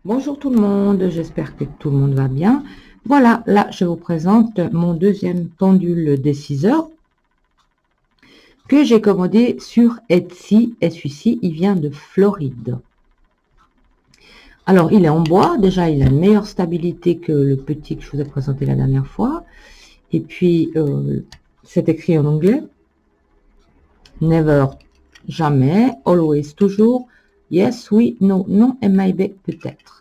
Bonjour tout le monde, j'espère que tout le monde va bien. Voilà, là je vous présente mon deuxième pendule des 6 heures que j'ai commandé sur Etsy, et celui-ci il vient de Floride. Alors il est en bois, déjà il a une meilleure stabilité que le petit que je vous ai présenté la dernière fois. Et puis c'est écrit en anglais. Never, jamais, always, toujours, yes, oui, no, non et maybe, peut-être.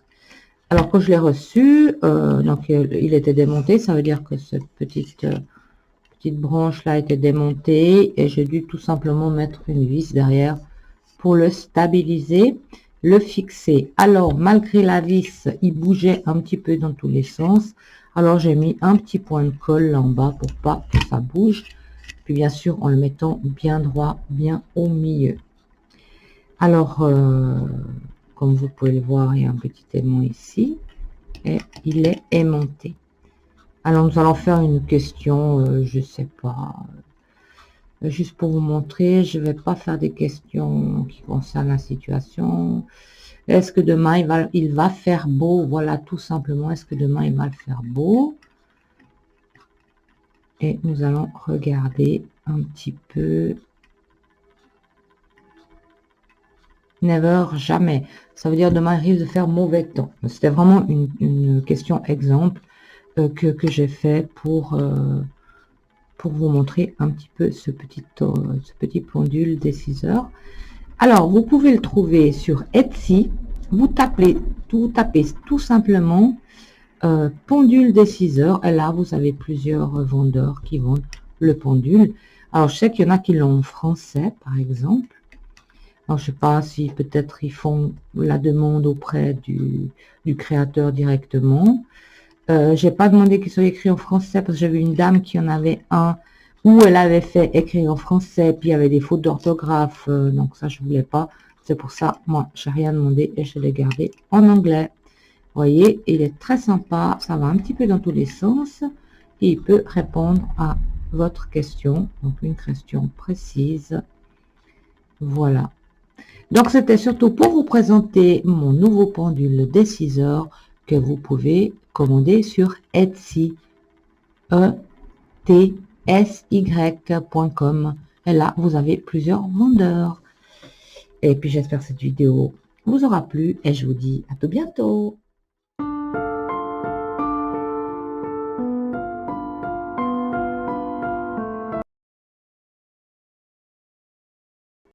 Alors, quand je l'ai reçu, donc il était démonté, ça veut dire que cette petite branche-là était démontée et j'ai dû tout simplement mettre une vis derrière pour le stabiliser, le fixer. Alors, malgré la vis, il bougeait un petit peu dans tous les sens. Alors, j'ai mis un petit point de colle là en bas pour pas que ça bouge. Puis, bien sûr, en le mettant bien droit, bien au milieu. Alors, comme vous pouvez le voir, il y a un petit aimant ici. Et il est aimanté. Alors nous allons faire une question, je sais pas, juste pour vous montrer. Je vais pas faire des questions qui concernent la situation. Est-ce que demain il va faire beau? Voilà, tout simplement. Est-ce que demain il va le faire beau? Et nous allons regarder un petit peu. Never, jamais. Ça veut dire demain il risque de faire mauvais temps. C'était vraiment une question exemple que j'ai fait pour vous montrer un petit peu ce petit pendule des 6 heures. Alors, vous pouvez le trouver sur Etsy. Vous tapez tout simplement pendule des 6 heures. Et là, vous avez plusieurs vendeurs qui vendent le pendule. Alors, je sais qu'il y en a qui l'ont en français, par exemple. Alors, je sais pas si peut-être ils font la demande auprès du créateur directement. J'ai pas demandé qu'il soit écrit en français parce que j'avais une dame qui en avait un où elle avait fait écrire en français, puis il y avait des fautes d'orthographe, donc ça je voulais pas. C'est pour ça, moi, j'ai rien demandé et je l'ai gardé en anglais. Vous voyez, il est très sympa, ça va un petit peu dans tous les sens et il peut répondre à votre question, donc une question précise. Voilà. Donc, c'était surtout pour vous présenter mon nouveau pendule des 6 heures que vous pouvez commander sur Etsy, etsy.com. Et là, vous avez plusieurs vendeurs. Et puis, j'espère que cette vidéo vous aura plu et je vous dis à tout bientôt.